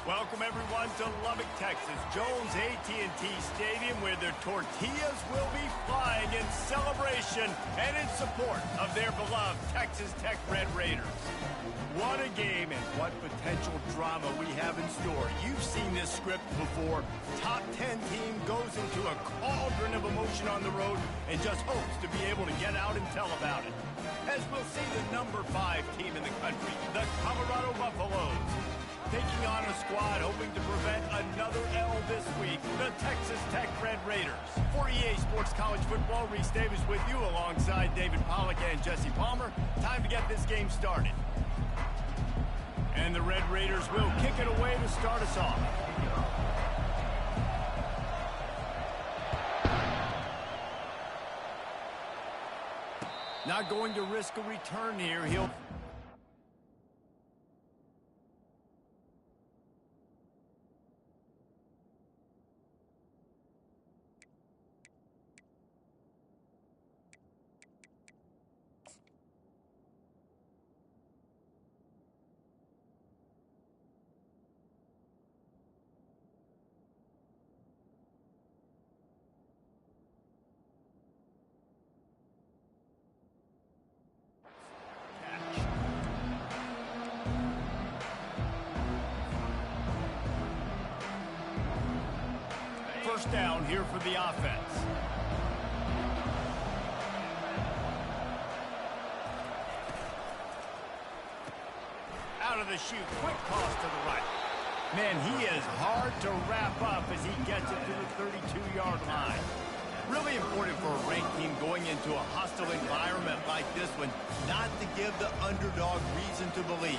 Welcome everyone to Lubbock, Texas, Jones AT&T Stadium, where their tortillas will be flying in celebration and in support of their beloved Texas Tech Red Raiders. What a game and what potential drama we have in store. You've seen this script before. Top 10 team goes into a cauldron of emotion on the road and just hopes to be able to get out and tell about it. As we'll see the number 5 team in the country, the Colorado Buffaloes, taking on a squad hoping to prevent another L this week, the Texas Tech Red Raiders. For EA Sports College Football, Reese Davis with you alongside David Pollack and Jesse Palmer. Time to get this game started. And the Red Raiders will kick it away to start us off. Not going to risk a return here. He'll... First down here for the offense. Out of the chute, quick toss to the right. Man, he is hard to wrap up as he gets it to the 32-yard line. Really important for a ranked team going into a hostile environment like this one, not to give the underdog reason to believe.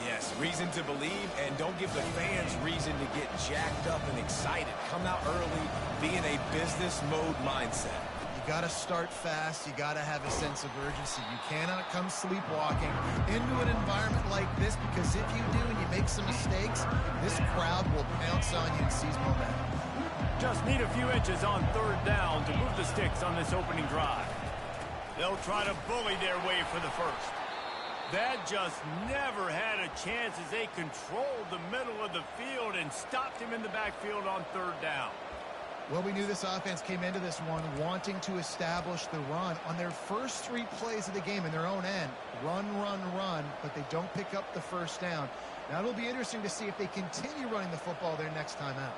Yes, reason to believe, and don't give the fans reason to get jacked up and excited. Come out early, be in a business mode mindset. You got to start fast. You got to have a sense of urgency. You cannot come sleepwalking into an environment like this, because if you do and you make some mistakes, this crowd will pounce on you and seize momentum. Just need a few inches on third down to move the sticks on this opening drive. They'll try to bully their way for the first. That just never had a chance as they controlled the middle of the field and stopped him in the backfield on third down. Well, we knew this offense came into this one wanting to establish the run on their first 3 plays of the game in their own end. Run, run, run, but they don't pick up the first down. Now it'll be interesting to see if they continue running the football their next time out.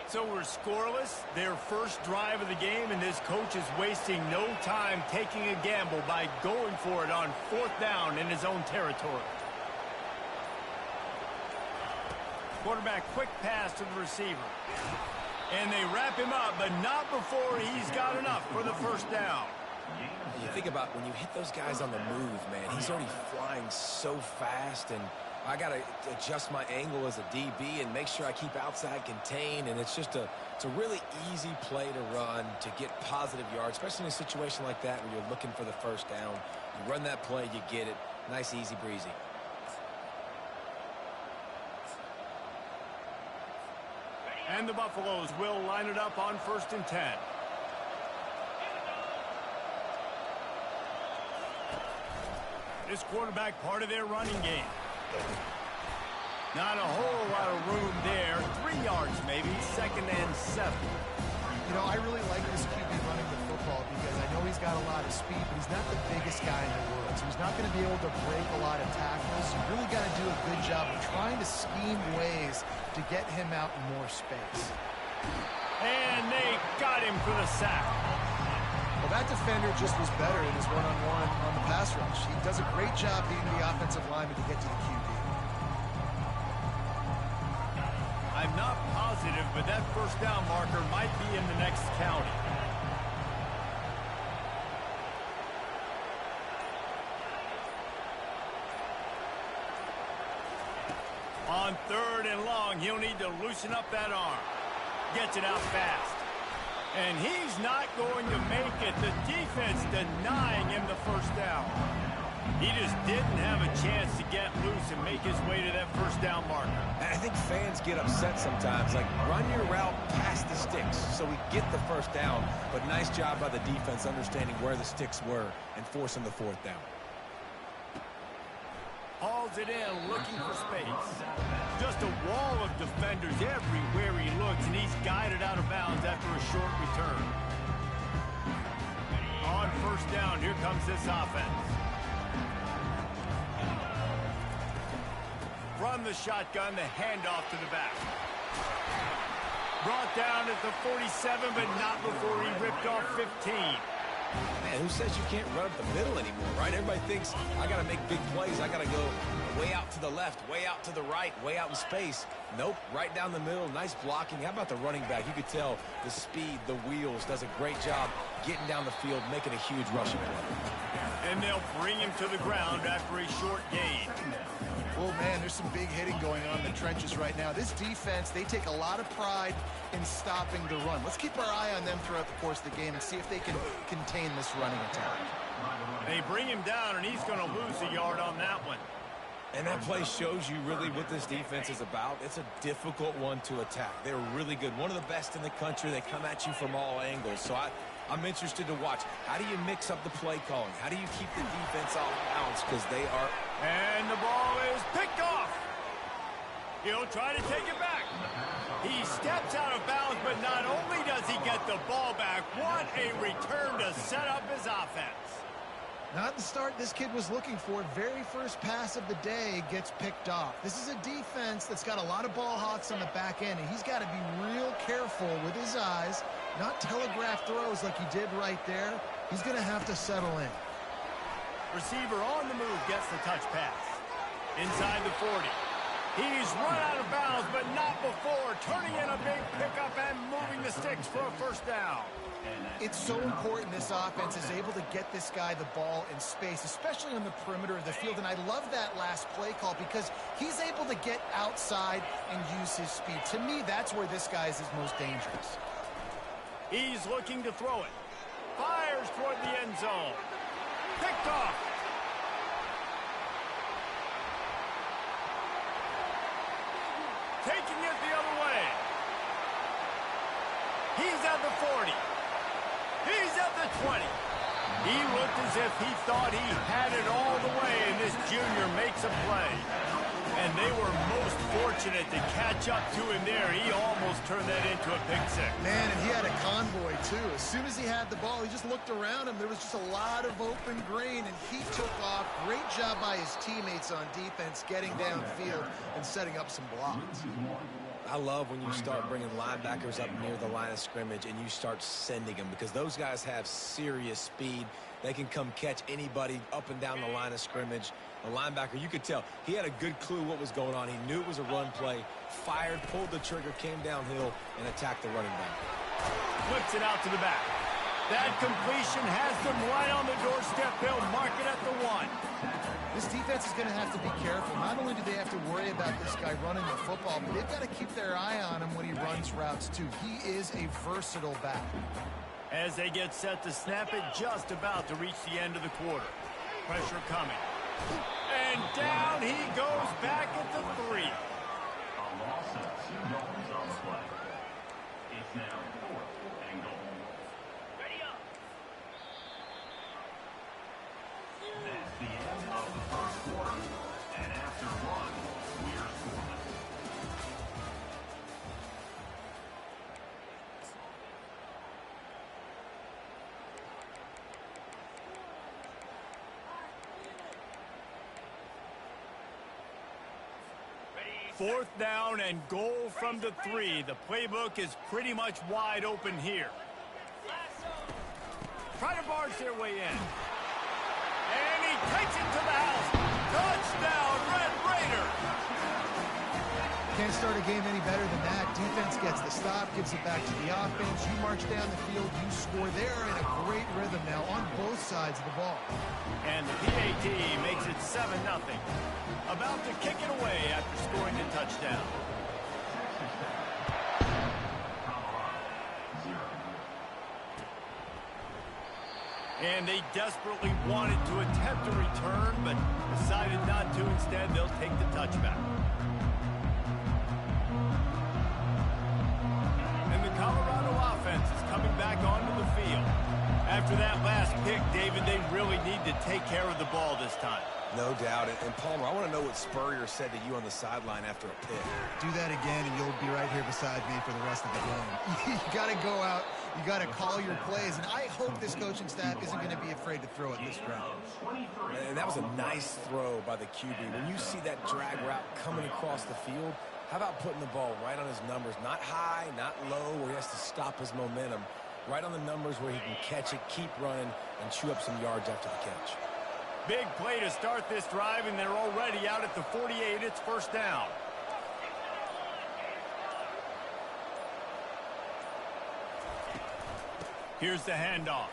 So we're scoreless, their first drive of the game, and this coach is wasting no time taking a gamble by going for it on fourth down in his own territory. Quarterback, quick pass to the receiver. And they wrap him up, but not before he's got enough for the first down. You think about when you hit those guys on the move, man, he's already flying so fast, and I got to adjust my angle as a DB and make sure I keep outside contained, and it's a really easy play to run to get positive yards, especially in a situation like that where you're looking for the first down. You run that play, you get it. Nice, easy breezy. And the Buffaloes will line it up on 1st and 10. This quarterback part of their running game. Not a whole lot of room there. 3 yards maybe, 2nd and 7. You know, I really like this QB running the football because I know he's got a lot of speed, but he's not the biggest guy in the world. So he's not going to be able to break a lot of tackles. You really got to do a good job of trying to scheme ways to get him out in more space. And they got him for the sack. Well, that defender just was better in his one-on-one on the pass rush. He does a great job being the offensive lineman to get to the QB. I'm not positive, but that first down marker might be in the next county. On 3rd and long, he'll need to loosen up that arm. Gets it out fast. And he's not going to make it. The defense denying him the first down. He just didn't have a chance to get loose and make his way to that first down marker. I think fans get upset sometimes. Like, run your route past the sticks so we get the first down. But nice job by the defense understanding where the sticks were and forcing the 4th down. hauls it in, looking for space. Just a wall of defenders everywhere he looks, and he's guided out of bounds after a short return. On first down, here comes this offense. From the shotgun, the handoff to the back. Brought down at the 47, but not before he ripped off 15. Man, who says you can't run up the middle anymore, right? Everybody thinks, I got to make big plays. I got to go way out to the left, way out to the right, way out in space. Nope, right down the middle. Nice blocking. How about the running back? You could tell the speed, the wheels, does a great job getting down the field, making a huge rushing play. And they'll bring him to the ground after a short gain. Well, man, there's some big hitting going on in the trenches right now. This defense, they take a lot of pride in stopping the run. Let's keep our eye on them throughout the course of the game and see if they can contain this running attack. They bring him down, and he's going to lose a yard on that one. And that play shows you really what this defense is about. It's a difficult one to attack. They're really good. One of the best in the country. They come at you from all angles. So I'm interested to watch. How do you mix up the play calling? How do you keep the defense off balance? Because they are... And the ball is picked off. He'll try to take it back. He steps out of bounds, but not only does he get the ball back, what a return to set up his offense. Not the start this kid was looking for. Very first pass of the day gets picked off. This is a defense that's got a lot of ball hawks on the back end, and he's got to be real careful with his eyes, not telegraph throws like he did right there. He's going to have to settle in. Receiver on the move gets the touch pass. Inside the 40. He's run out of bounds, but not before turning in a big pickup and moving the sticks for a first down. It's so important this offense is able to get this guy the ball in space, especially on the perimeter of the field. And I love that last play call because he's able to get outside and use his speed. To me, that's where this guy is his most dangerous. He's looking to throw it. Fires toward the end zone. Picked off. Taking it the other way. He's at the 40. He's at the 20. He looked as if he thought he had it all the way, and this junior makes a play. And they were most fortunate to catch up to him there. He almost turned that into a pick six. Man, and he had a convoy, too. As soon as he had the ball, he just looked around him. There was just a lot of open green, and he took off. Great job by his teammates on defense, getting downfield and setting up some blocks. I love when you start bringing linebackers up near the line of scrimmage and you start sending them because those guys have serious speed. They can come catch anybody up and down the line of scrimmage. The linebacker, you could tell, he had a good clue what was going on. He knew it was a run play, fired, pulled the trigger, came downhill, and attacked the running back. Flips it out to the back. That completion has them right on the doorstep. They'll mark it at the 1. This defense is going to have to be careful. Not only do they have to worry about this guy running the football, but they've got to keep their eye on him when he runs routes, too. He is a versatile back. As they get set to snap it, just about to reach the end of the quarter. Pressure coming. And down he goes back at the 3. A loss of 2 yards on the play. It's now 4th and goal. Ready up. That's the end of the first quarter. And after 1, we're scoreless. Fourth down and goal from the 3. The playbook is pretty much wide open here. Try to barge their way in. And he takes it to the house. Touchdown, Red Raider. Can't start a game any better than that. Defense gets the stop, gives it back to the offense. You march down the field, you score. They're in a great rhythm now on both sides of the ball. And the PAT makes it 7-0. About to kick it away after scoring the touchdown. And they desperately wanted to attempt a return, but decided not to. Instead, they'll take the touchback. And the Colorado offense is coming back onto the field. After that last pick, David, they really need to take care of the ball this time. No doubt. And Palmer, I want to know what Spurrier said to you on the sideline after a pick. Do that again, and you'll be right here beside me for the rest of the game. You got to go out. You got to call your plays, and I hope this coaching staff isn't going to be afraid to throw it this round. And that was a nice throw by the QB. When you see that drag route coming across the field, how about putting the ball right on his numbers? Not high, not low, where he has to stop his momentum. Right on the numbers where he can catch it, keep running, and chew up some yards after the catch. Big play to start this drive, and they're already out at the 48. It's first down. Here's the handoff.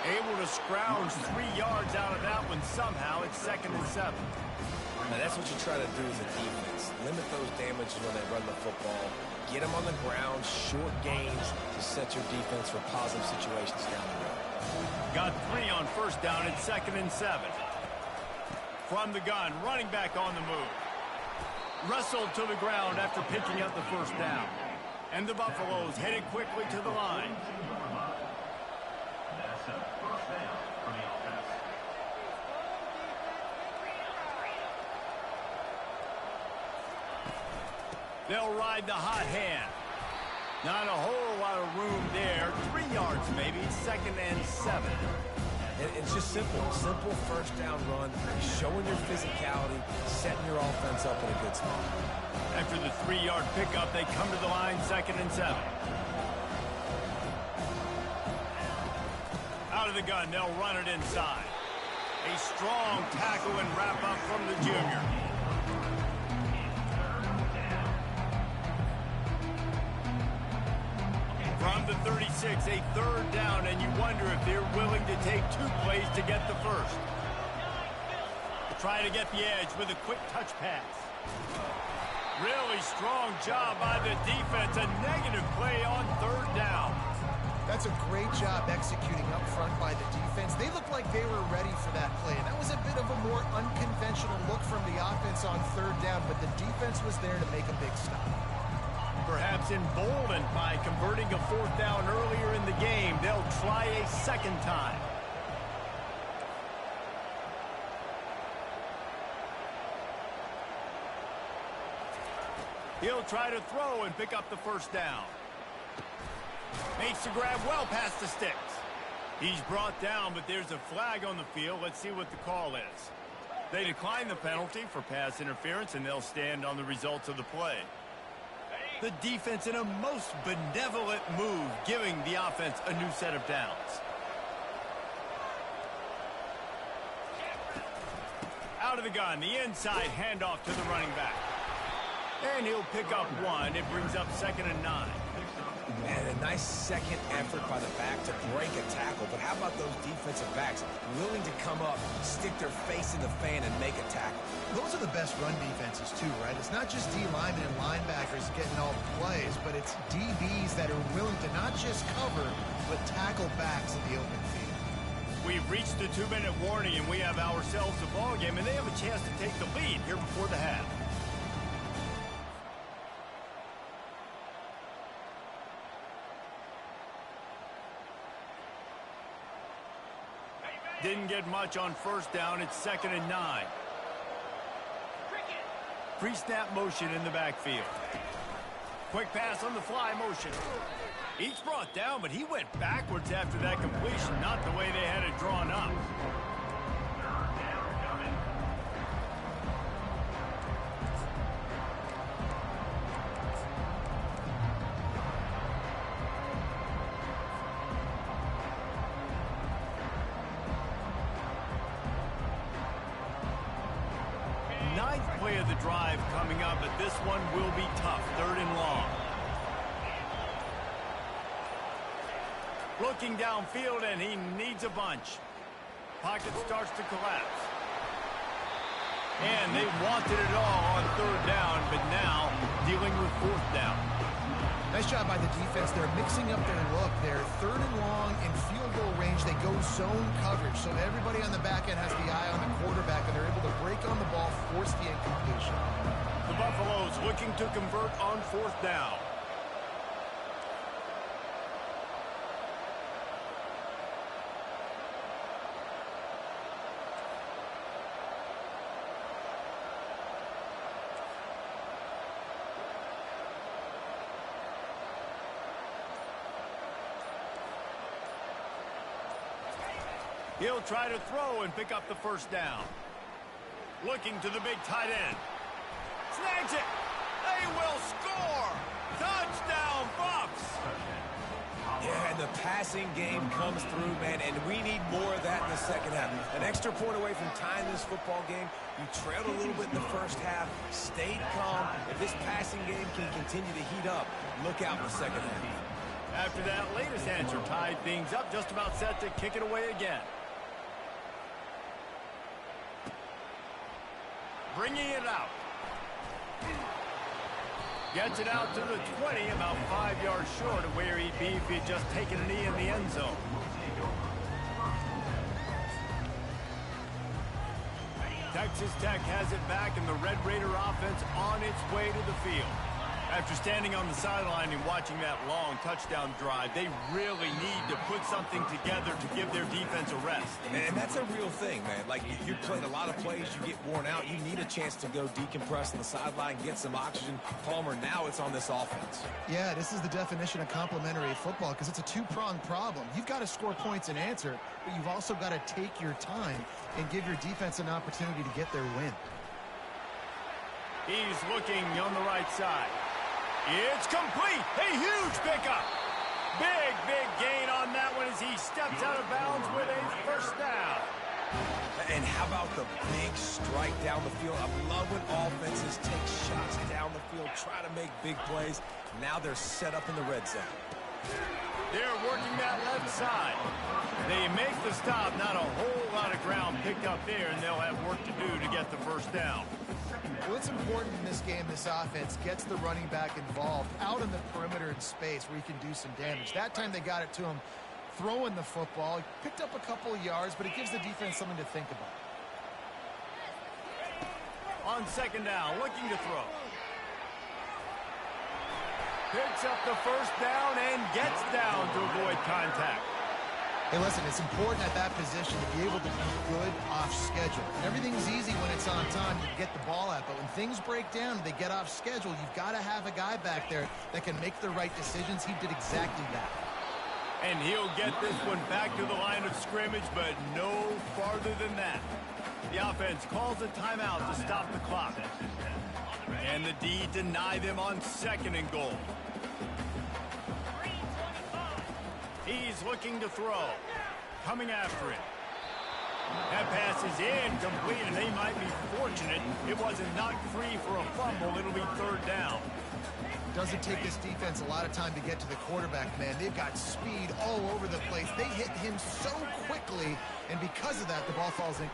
Able to scrounge 3 yards out of that one somehow. It's 2nd and 7. Now, that's what you try to do as a defense. Limit those damages when they run the football. Get them on the ground, short gains to set your defense for positive situations down the road. Got 3 on first down. It's 2nd and 7. From the gun, running back on the move. Wrestled to the ground after picking up the first down. And the Buffaloes headed quickly to the line. That's a first down for the offense. They'll ride the hot hand. Not a whole lot of room there. 3 yards maybe. 2nd and 7. It's just simple. Simple first down run. Showing your physicality. Setting your offense up in a good spot. After the 3-yard pickup, they come to the line. 2nd and 7. Out of the gun. They'll run it inside. A strong tackle and wrap up from the junior. From the 36, a 3rd down, and you wonder if they're willing to take 2 plays to get the first. Try to get the edge with a quick touch pass. Really strong job by the defense. A negative play on 3rd down. That's a great job executing up front by the defense. They looked like they were ready for that play, and that was a bit of a more unconventional look from the offense on 3rd down, but the defense was there to make a big stop. Perhaps emboldened by converting a 4th down earlier in the game, they'll try a 2nd time. He'll try to throw and pick up the first down. Makes the grab well past the sticks. He's brought down, but there's a flag on the field. Let's see what the call is. They decline the penalty for pass interference, and they'll stand on the results of the play. The defense in a most benevolent move, giving the offense a new set of downs. Out of the gun, the inside handoff to the running back. And he'll pick up 1. It brings up 2nd and 9. And a nice second effort by the back to break a tackle. But how about those defensive backs willing to come up, stick their face in the fan, and make a tackle? Those are the best run defenses, too, right? It's not just D linemen and linebackers getting all the plays, but it's DBs that are willing to not just cover, but tackle backs in the open field. We've reached the 2-minute warning, and we have ourselves a ball game, and they have a chance to take the lead here before the half. Didn't get much on first down. It's 2nd and 9. Pre-snap motion in the backfield. Quick pass on the fly motion. Each brought down, but he went backwards after that completion. Not the way they had it drawn up. Ninth play of the drive coming up, but this one will be tough. 3rd and long. Looking downfield, and he needs a bunch. Pocket starts to collapse. And they wanted it all on 3rd down, but now dealing with 4th down. Nice job by the defense. They're mixing up their look. They're 3rd and long in field goal range. They go zone coverage, so everybody on the back end has the eye on the quarterback, and they're able to break on the ball, force the incompletion. The Buffaloes looking to convert on 4th down. He'll try to throw and pick up the first down. Looking to the big tight end. Snags it. They will score. Touchdown, Buffs. Yeah, and the passing game comes through, man, and we need more of that in the second half. An extra point away from tying this football game. You trailed a little bit in the first half, stayed calm. If this passing game can continue to heat up, look out in the second half. After that latest answer tied things up, just about set to kick it away again. Bringing it out. Gets it out to the 20, about 5 yards short of where he'd be if he'd just taken a knee in the end zone. Texas Tech has it back, and the Red Raider offense on its way to the field. After standing on the sideline and watching that long touchdown drive, they really need to put something together to give their defense a rest. And that's a real thing, man. Like, you played a lot of plays, you get worn out. You need a chance to go decompress on the sideline, get some oxygen. Palmer, now it's on this offense. Yeah, this is the definition of complementary football because it's a two-pronged problem. You've got to score points and answer, but you've also got to take your time and give your defense an opportunity to get their win. He's looking on the right side. It's complete. A huge pickup. Big gain on that one as he steps out of bounds with a first down. And how about the big strike down the field? I love when offenses take shots down the field, try to make big plays. Now they're set up in the red zone. They're working that left side. They make the stop. Not a whole lot of ground picked up there, and they'll have work to do to get the first down. Well, it's important in this game, this offense gets the running back involved out in the perimeter in space where he can do some damage. That time they got it to him throwing the football. He picked up a couple of yards, but it gives the defense something to think about. On second down, looking to throw. Picks up the first down and gets down to avoid contact. Hey, listen, it's important at that position to be able to be good off schedule. Everything's easy when it's on time. You get the ball out, but when things break down, they get off schedule. You've got to have a guy back there that can make the right decisions. He did exactly that. And he'll get this one back to the line of scrimmage, but no farther than that. The offense calls a timeout to stop the clock. And the D deny them on second and goal. He's looking to throw. Coming after it. That pass is incomplete, and they might be fortunate it wasn't knocked free for a fumble. It'll be third down. Doesn't take this defense a lot of time to get to the quarterback, man. They've got speed all over the place. They hit him so quickly, and because of that, the ball falls in.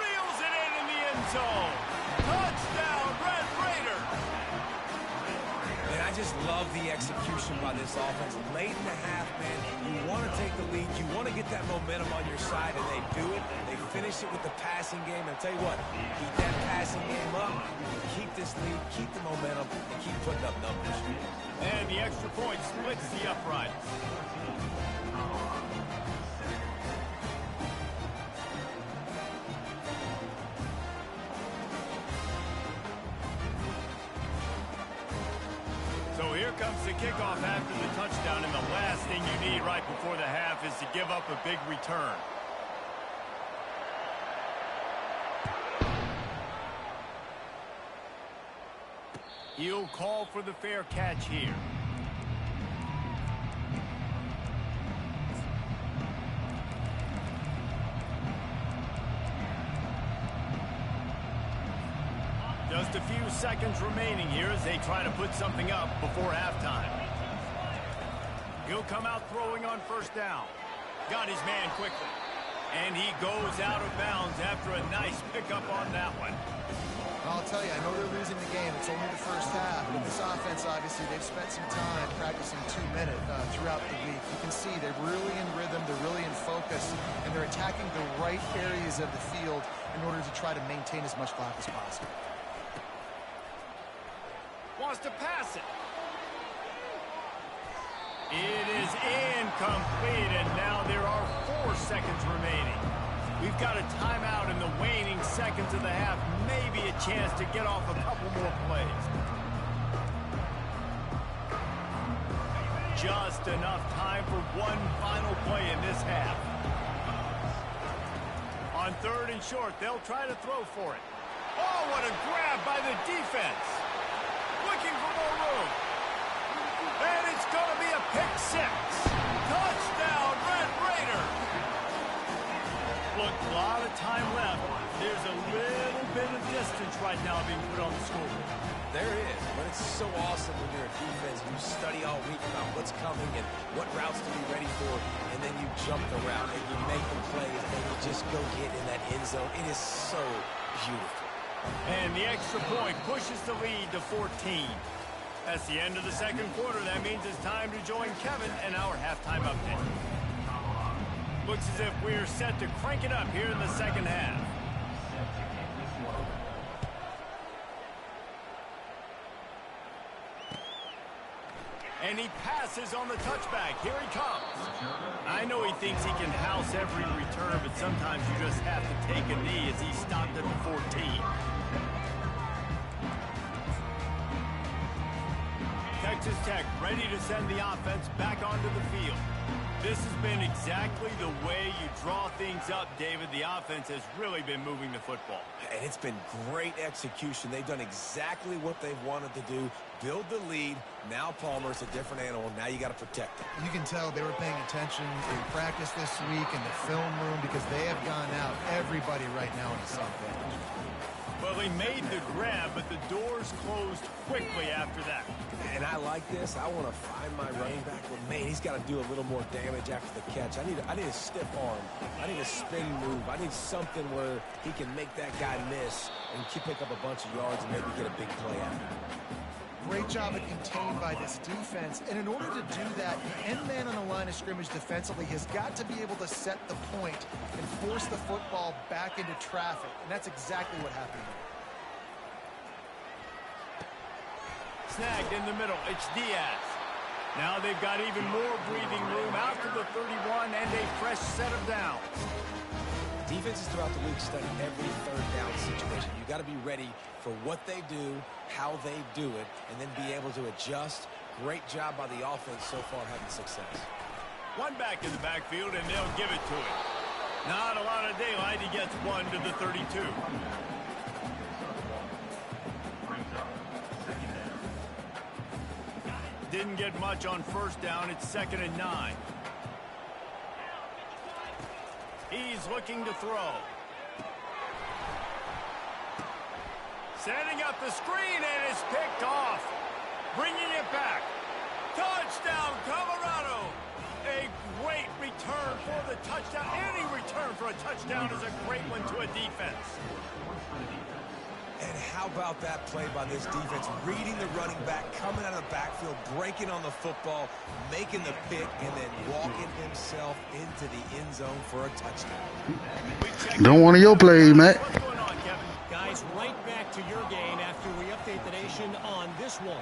Reels it in the end zone. Touchdown, Red Raider. And I just love the execution by this offense. Late in the half, man, you want to take the lead. You want to get that momentum on your side, and they do it. They finish it with the passing game. And I'll tell you what, keep that passing game up. Keep this lead, keep the momentum, and keep putting up numbers. And the extra point splits the upright. So here comes the kickoff after the touchdown, and the last thing you need right before the half is to give up a big return. He'll call for the fair catch here. Just a few seconds remaining here as they try to put something up before halftime. He'll come out throwing on first down. Got his man quickly. And he goes out of bounds after a nice pickup on that one. I'll tell you, I know they're losing the game. It's only the first half. But this offense, obviously, they've spent some time practicing 2 minutes throughout the week. You can see they're really in rhythm, they're really in focus, and they're attacking the right areas of the field in order to try to maintain as much clock as possible. Wants to pass it. It is incomplete, and now there are 4 seconds remaining. We've got a timeout in the waning seconds of the half. Maybe a chance to get off a couple more plays. Just enough time for one final play in this half. 3rd and short. They'll try to throw for it. Oh, what a grab by the defense. Looking for more room. And it's going to be a pick 6. Touchdown, Red Raider. Look, a lot of time left. There's a little bit of distance right now being put on the scoreboard. There is, but it's so awesome when you're a defense and you study all week about what's coming and what routes to be ready for, and then you jump the route and you make the plays and you just go get in that end zone. It is so beautiful. And the extra point pushes the lead to 14. That's the end of the second quarter. That means it's time to join Kevin and our halftime update. Looks as if we're set to crank it up here in the second half. And he passes on the touchback. Here he comes. I know he thinks he can house every return, but sometimes you just have to take a knee as he stopped at the 14. Texas Tech ready to send the offense back onto the field. This has been exactly the way you draw things up, David. The offense has really been moving the football. And it's been great execution. They've done exactly what they've wanted to do. Build the lead. Now Palmer's a different animal. Now you got to protect him. You can tell they were paying attention in practice this week in the film room because they have gone out everybody right now in something. Well, he made the grab, but the doors closed quickly after that. And I like this. I want to find my running back. But, man, he's got to do a little more damage after the catch. I need a stiff arm. I need a spin move. I need something where he can make that guy miss and pick up a bunch of yards and maybe get a big play out of it. Great job at contained by this defense. And in order to do that, the end man on the line of scrimmage defensively has got to be able to set the point and force the football back into traffic. And that's exactly what happened here. Snagged in the middle. It's Diaz. Now they've got even more breathing room out to the 31 and a fresh set of downs. Defenses throughout the league study every 3rd down situation. You got to be ready for what they do, how they do it, and then be able to adjust. Great job by the offense so far having success. One back in the backfield, and they'll give it to him. Not a lot of daylight. He gets one to the 32. Didn't get much on 1st down. It's 2nd and 9. He's looking to throw. Setting up the screen, and it's picked off. Bringing it back. Touchdown, Colorado. A great return for the touchdown. Any return for a touchdown is a great one to a defense. And how about that play by this defense? Reading the running back, coming out of the backfield, breaking on the football, making the pick, and then walking himself into the end zone for a touchdown. Don't want your play, Matt. What's going on, Kevin? Guys, right back to your game after we update the nation on this one.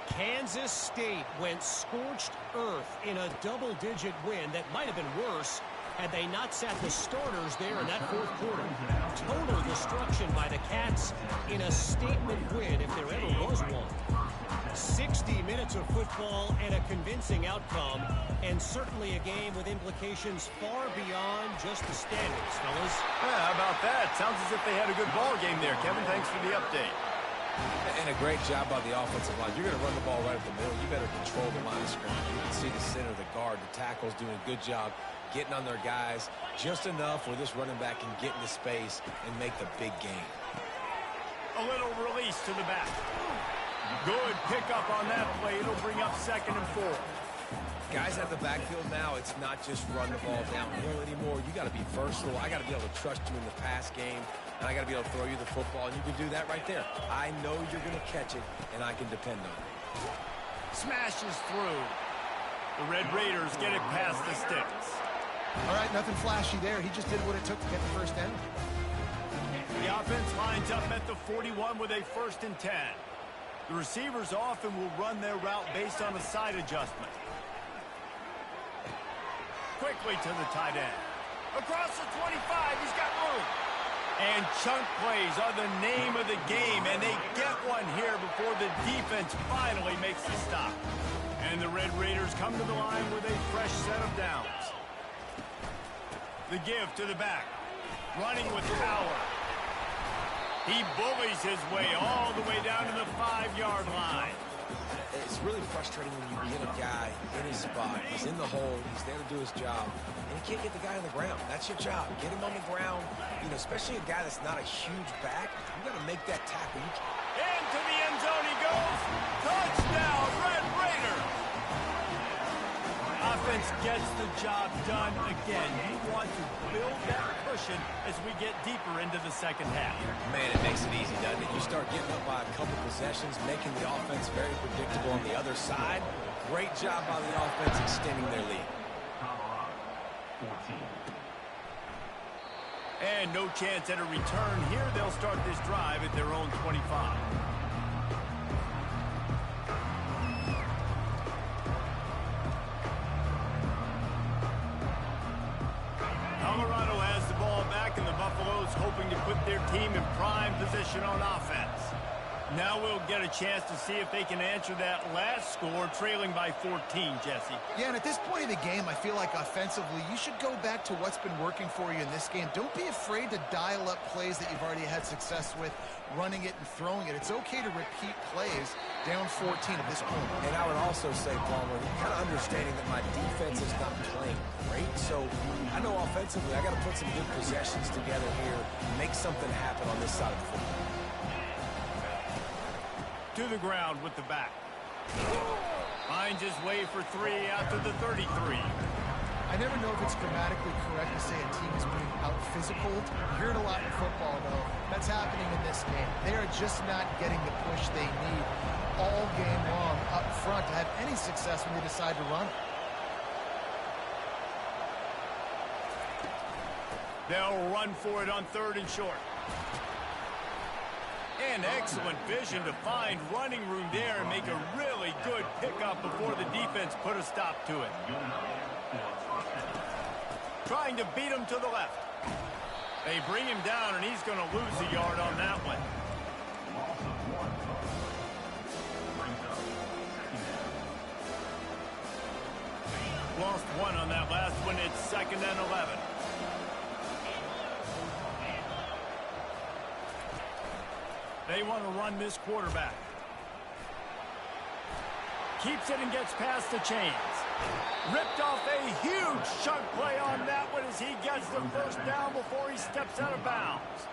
Kansas State went scorched earth in a double-digit win that might have been worse had they not sat the starters there in that 4th quarter. Total destruction by the Cats in a statement win if there ever was one. 60 minutes of football and a convincing outcome, and certainly a game with implications far beyond just the standings, fellas. Yeah, how about that? Sounds as if they had a good ball game there, Kevin. Thanks for the update. And a great job by the offensive line. You're going to run the ball right up the middle. You better control the line of scrimmage. You can see the center, the guard, the tackles doing a good job getting on their guys just enough where this running back can get into space and make the big game. A little release to the back. Good pickup on that play. It'll bring up 2nd and 4. Guys at the backfield now, it's not just run the ball downhill anymore. You got to be versatile. I got to be able to trust you in the pass game, and I got to be able to throw you the football, and you can do that right there. I know you're going to catch it, and I can depend on it. Smashes through. The Red Raiders get it past the sticks. All right, nothing flashy there. He just did what it took to get the 1st down. The offense lines up at the 41 with a 1st and 10. The receivers often will run their route based on a side adjustment. Quickly to the tight end. Across the 25, he's got room. And chunk plays are the name of the game, and they get one here before the defense finally makes the stop. And the Red Raiders come to the line with a fresh set of downs. The give to the back. running with power. He bullies his way all the way down to the 5-yard line. It's really frustrating when you get a guy in his spot. He's in the hole. He's there to do his job. And you can't get the guy on the ground. That's your job. Get him on the ground. You know, especially a guy that's not a huge back. You got to make that tackle. Into the end zone he goes. Touchdown, Red Raider. Offense gets the job done again. You want to build that cushion as we get deeper into the second half. Man, it makes it easy, doesn't it? You start getting up by a couple possessions, making the offense very predictable on the other side. Great job by the offense extending their lead. 14. And no chance at a return here. They'll start this drive at their own 25. Colorado has the ball back, and the Buffaloes hoping to put their team in prime position on offense. Now we'll get a chance to see if they can answer that last score, trailing by 14, Jesse. Yeah, and at this point of the game, I feel like offensively, you should go back to what's been working for you in this game. Don't be afraid to dial up plays that you've already had success with, running it and throwing it. It's okay to repeat plays down 14 at this point. And I would also say, Palmer, kind of understanding that my defense is not playing great, so I know offensively I got to put some good possessions together here, make something happen on this side of the football. To the ground with the back. Finds his way for 3 out to the 33. I never know if it's grammatically correct to say a team is being out-physical. You hear it a lot in football, though. That's happening in this game. They are just not getting the push they need all game long up front to have any success when they decide to run it. They'll run for it on 3rd and short. And excellent vision to find running room there and make a really good pickup before the defense put a stop to it. Trying to beat him to the left. They bring him down, and he's going to lose a yard on that one. Lost 1 on that last one. It's 2nd and 11. They want to run this quarterback. Keeps it and gets past the chains. Ripped off a huge chunk play on that one as he gets the first down before he steps out of bounds.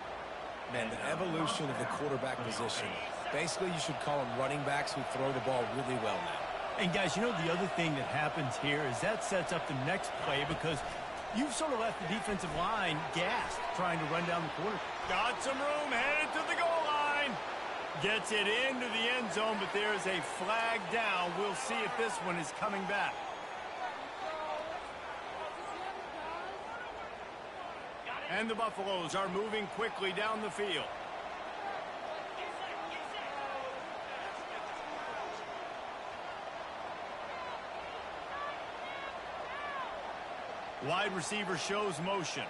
Man, the evolution of the quarterback position. Basically, you should call them running backs who throw the ball really well now. And guys, you know the other thing that happens here is that sets up the next play because you've sort of left the defensive line gassed trying to run down the corner. Got some room, headed to the goal line. Gets it into the end zone, but there's a flag down. We'll see if this one is coming back. And the Buffaloes are moving quickly down the field. Wide receiver shows motion.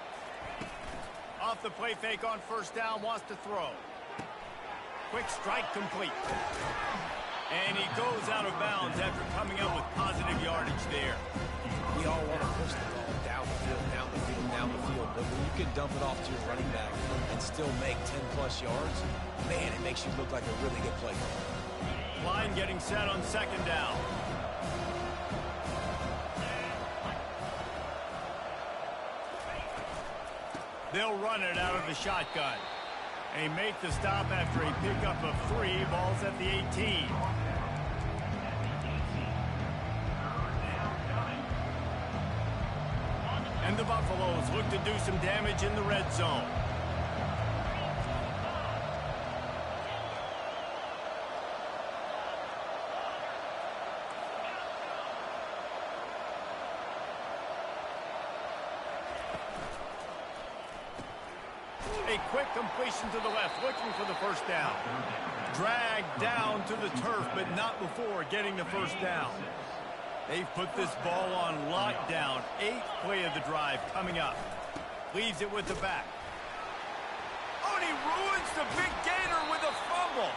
Off the play fake on 1st down, wants to throw. Quick strike complete. And he goes out of bounds after coming up with positive yardage there. We all want to push the ball down the field, down the field, down the field. But when you can dump it off to your running back and still make 10-plus yards, man, it makes you look like a really good player. Line getting set on 2nd down. They'll run it out of the shotgun. They make the stop after a pickup of 3. Ball's at the 18. And the Buffaloes look to do some damage in the red zone. A quick completion to the left, looking for the 1st down. Dragged down to the turf, but not before getting the 1st down. They've put this ball on lockdown. 8th play of the drive coming up. Leaves it with the back. Oh, and he ruins the big gainer with a fumble.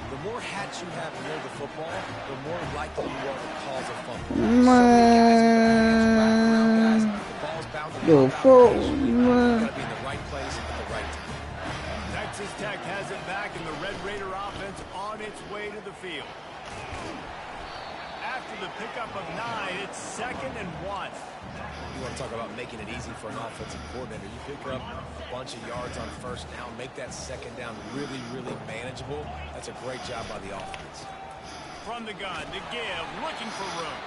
The more hats you have near the football, the more likely you are to cause a fumble. So many guys, the ball's bound to be in the right Tech has it back, and the Red Raider offense on its way to the field. After the pickup of 9, it's 2nd and 1. You want to talk about making it easy for an offensive coordinator. You pick up a bunch of yards on first down, make that second down really, really manageable. That's a great job by the offense. From the gun, to give, looking for room.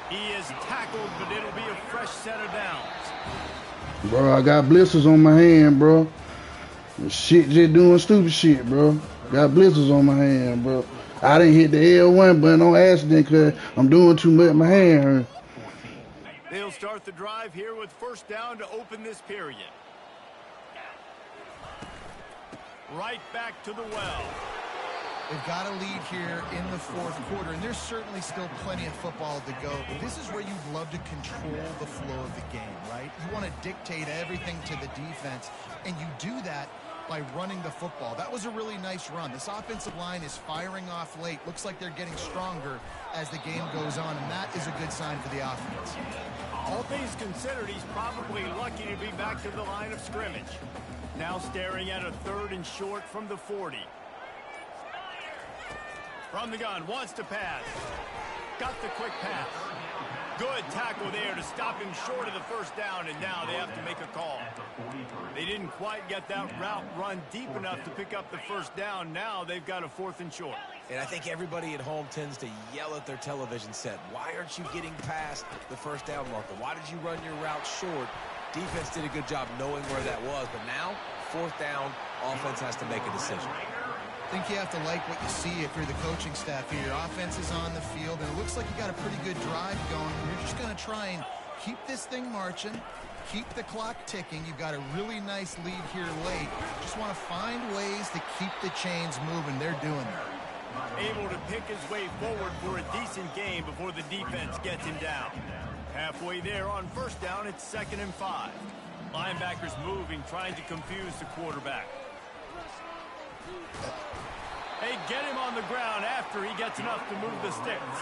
He is tackled, but it'll be a fresh set of downs. Bro, I got blisters on my hand, bro. Shit just doing stupid shit, bro. Got blisters on my hand, bro. I didn't hit the L1 button on accident because I'm doing too much. My hand hurt. They'll start the drive here with first down to open this period. Right back to the well. They've got a lead here in the fourth quarter, and there's certainly still plenty of football to go. But this is where you'd love to control the flow of the game, right? You want to dictate everything to the defense, and you do that by running the football. That was a really nice run. This offensive line is firing off late. Looks like they're getting stronger as the game goes on, and that is a good sign for the offense. All things considered, he's probably lucky to be back to the line of scrimmage. Now staring at a 3rd and short from the 40. From the gun, wants to pass. Got the quick pass. Good tackle there to stop him short of the first down, and now they have to make a call. They didn't quite get that route run deep enough to pick up the first down. Now they've got a 4th and short. And I think everybody at home tends to yell at their television set. Why aren't you getting past the first down marker? Why did you run your route short? Defense did a good job knowing where that was, but now, 4th down, offense has to make a decision. I think you have to like what you see if you're the coaching staff here. Your offense is on the field, and it looks like you got a pretty good drive going. You're just going to try and keep this thing marching, keep the clock ticking. You've got a really nice lead here late. Just want to find ways to keep the chains moving. They're doing that. Able to pick his way forward for a decent game before the defense gets him down. Halfway there on first down, it's 2nd and 5. Linebackers moving, trying to confuse the quarterback. They get him on the ground after he gets enough to move the sticks.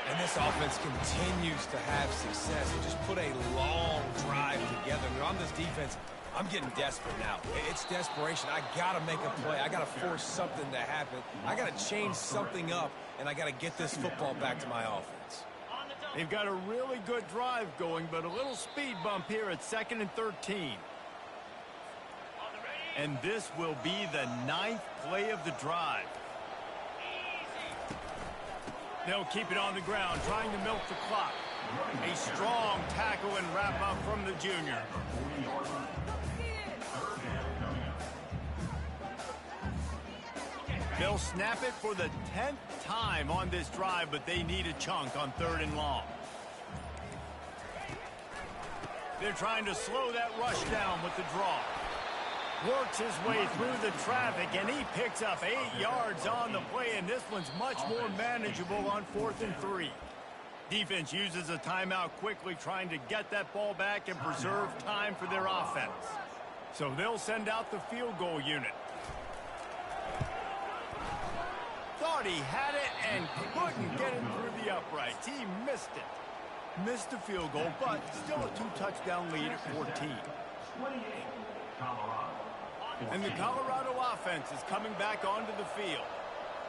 And this offense continues to have success. They just put a long drive together. And on this defense, I'm getting desperate now. It's desperation. I got to make a play. I got to force something to happen. I got to change something up, and I got to get this football back to my offense. They've got a really good drive going, but a little speed bump here at 2nd and 13. And this will be the 9th play of the drive. They'll keep it on the ground, trying to milk the clock. A strong tackle and wrap up from the junior. They'll snap it for the 10th time on this drive, but they need a chunk on 3rd and long. They're trying to slow that rush down with the draw. Works his way through the traffic, and he picks up 8 yards on the play, and this one's much more manageable on 4th and 3. Defense uses a timeout quickly, trying to get that ball back and preserve time for their offense. So they'll send out the field goal unit. Thought he had it and couldn't get it through the uprights. He missed it. Missed the field goal, but still a 2-touchdown lead at 14. And the Colorado offense is coming back onto the field.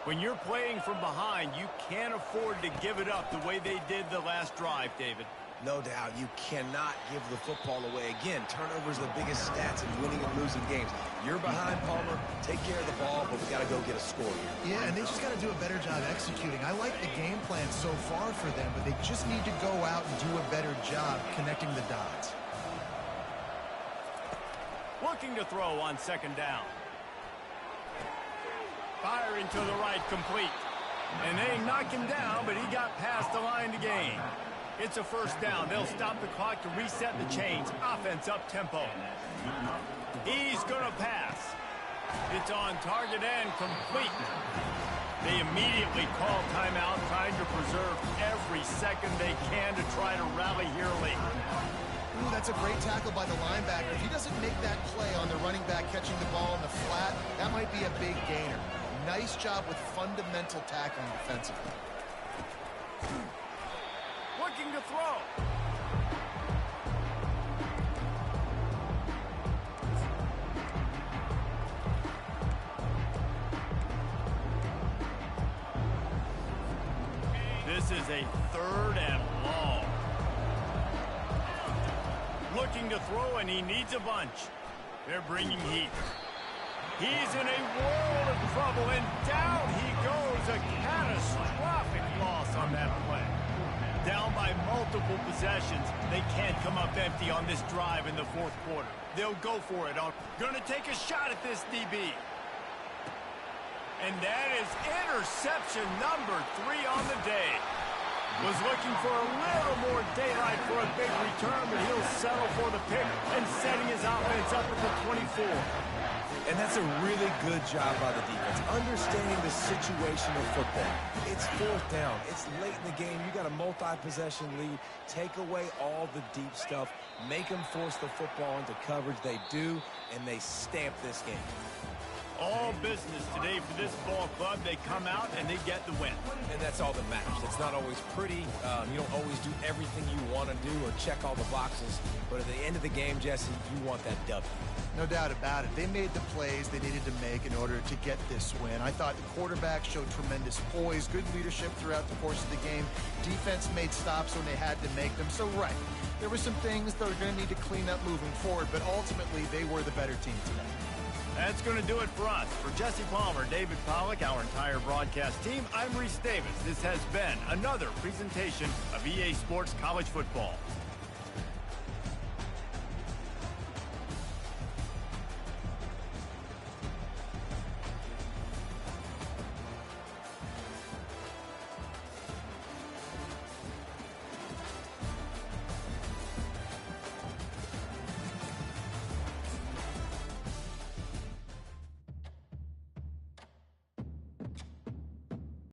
When you're playing from behind, you can't afford to give it up the way they did the last drive, David. No doubt, you cannot give the football away. Again, turnovers are the biggest stats in winning and losing games. You're behind, Palmer. Take care of the ball, but we got to go get a score here. Yeah, and they just got to do a better job executing. I like the game plan so far for them, but they just need to go out and do a better job connecting the dots. Looking to throw on 2nd down. Firing to the right, complete. And they knock him down, but he got past the line to gain. It's a 1st down. They'll stop the clock to reset the chains. Offense up tempo. He's going to pass. It's on target and complete. They immediately call timeout, trying to preserve every second they can to try to rally here late. Ooh, that's a great tackle by the linebacker. If he doesn't make that play on the running back catching the ball in the flat, that might be a big gainer. Nice job with fundamental tackling defensively. Looking to throw. This is a 3rd and long. Looking to throw, and he needs a bunch. They're bringing heat. He's in a world of trouble, and down he goes. A catastrophic loss on that play. Down by multiple possessions. They can't come up empty on this drive in the 4th quarter. They'll go for it. Gonna take a shot at this DB. And that is interception number 3 on the day. Was looking for a little more daylight for a big return, but he'll settle for the pick and setting his offense up at the 24. And that's a really good job by the defense, understanding the situation of football. It's 4th down. It's late in the game. You got a multi-possession lead. Take away all the deep stuff. Make them force the football into coverage. They do, and they stamp this game. All business today for this ball club. They come out and they get the win. And that's all that matters. It's not always pretty. You don't always do everything you want to do or check all the boxes. But at the end of the game, Jesse, you want that W. No doubt about it. They made the plays they needed to make in order to get this win. I thought the quarterback showed tremendous poise, good leadership throughout the course of the game. Defense made stops when they had to make them. So, right, there were some things that are going to need to clean up moving forward, but ultimately they were the better team today. That's going to do it for us. For Jesse Palmer, David Pollack, our entire broadcast team, I'm Reese Davis. This has been another presentation of EA Sports College Football.